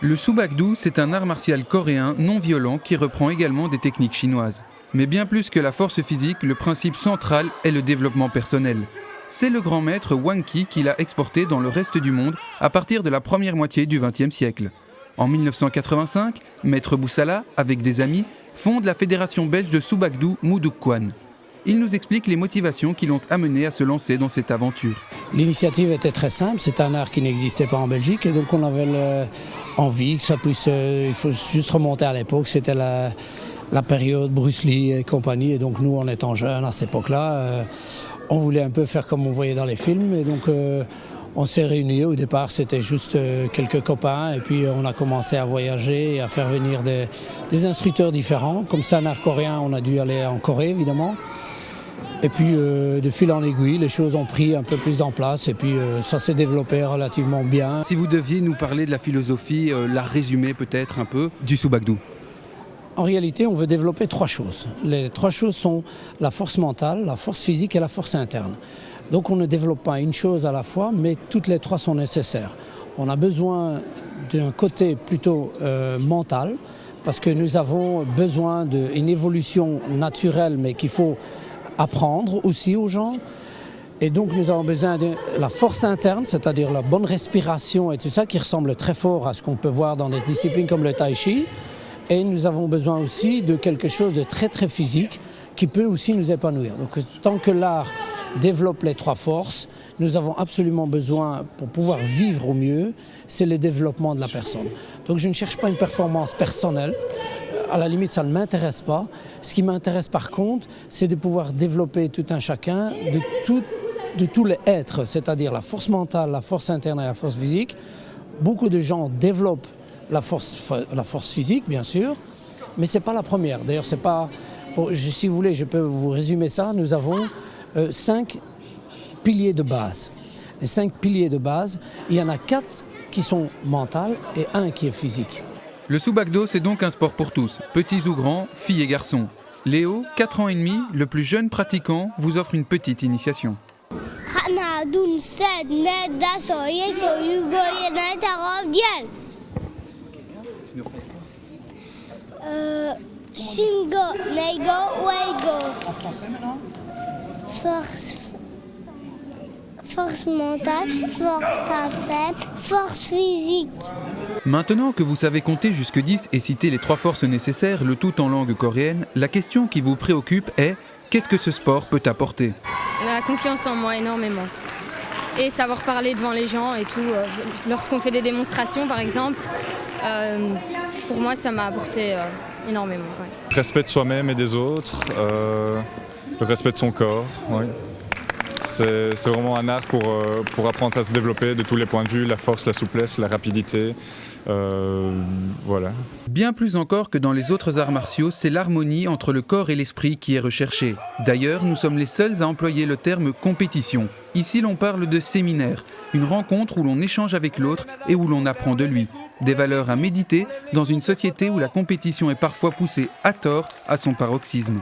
Le Subakdu, c'est un art martial coréen non violent qui reprend également des techniques chinoises. Mais bien plus que la force physique, le principe central est le développement personnel. C'est le grand maître Wang Qi qui l'a exporté dans le reste du monde à partir de la première moitié du XXe siècle. En 1985, Maître Boussala, avec des amis, fonde la fédération belge de Subakdu Mudukwan. Il nous explique les motivations qui l'ont amené à se lancer dans cette aventure. L'initiative était très simple, c'est un art qui n'existait pas en Belgique et donc on avait envie que ça puisse, il faut juste remonter à l'époque, c'était la période Bruce Lee et compagnie et donc nous en étant jeunes à cette époque-là, on voulait un peu faire comme on voyait dans les films et donc on s'est réunis. Au départ c'était juste quelques copains et puis on a commencé à voyager et à faire venir des instructeurs différents. Comme c'est un art coréen, on a dû aller en Corée évidemment. Et puis de fil en aiguille, les choses ont pris un peu plus en place et puis ça s'est développé relativement bien. Si vous deviez nous parler de la philosophie, la résumer peut-être un peu, du Subakdu. En réalité, on veut développer trois choses. Les trois choses sont la force mentale, la force physique et la force interne. Donc on ne développe pas une chose à la fois, mais toutes les trois sont nécessaires. On a besoin d'un côté plutôt mental, parce que nous avons besoin d'une évolution naturelle, mais qu'il faut apprendre aussi aux gens. Et donc nous avons besoin de la force interne, c'est-à-dire la bonne respiration et tout ça, qui ressemble très fort à ce qu'on peut voir dans des disciplines comme le tai chi. Et nous avons besoin aussi de quelque chose de très très physique qui peut aussi nous épanouir. Donc tant que l'art développe les trois forces, nous avons absolument besoin, pour pouvoir vivre au mieux, c'est le développement de la personne. Donc je ne cherche pas une performance personnelle, à la limite ça ne m'intéresse pas. Ce qui m'intéresse par contre, c'est de pouvoir développer tout un chacun de tous les êtres, c'est-à-dire la force mentale, la force interne et la force physique. Beaucoup de gens développent la force physique, bien sûr, mais ce n'est pas la première. D'ailleurs, c'est pas, si vous voulez, je peux vous résumer ça. Nous avons 5 piliers de base. Les 5 piliers de base, il y en a 4 qui sont mentaux et 1 qui est physique. Le Subakdu, c'est donc un sport pour tous, petits ou grands, filles et garçons. Léo, 4 ans et demi, le plus jeune pratiquant, vous offre une petite initiation. Shingo, Nego, Weigo. En français maintenant ? Force mentale, force interne, force physique. Maintenant que vous savez compter jusque 10 et citer les 3 forces nécessaires, le tout en langue coréenne, la question qui vous préoccupe est « Qu'est-ce que ce sport peut apporter ?» La confiance en moi énormément. Et savoir parler devant les gens et tout. Lorsqu'on fait des démonstrations par exemple, pour moi ça m'a apporté énormément. Ouais. Respect de soi-même et des autres, le respect de son corps. Oui. C'est vraiment un art pour apprendre à se développer de tous les points de vue, la force, la souplesse, la rapidité. Voilà. Bien plus encore que dans les autres arts martiaux, c'est l'harmonie entre le corps et l'esprit qui est recherchée. D'ailleurs, nous sommes les seuls à employer le terme compétition. Ici, l'on parle de séminaire, une rencontre où l'on échange avec l'autre et où l'on apprend de lui. Des valeurs à méditer dans une société où la compétition est parfois poussée à tort à son paroxysme.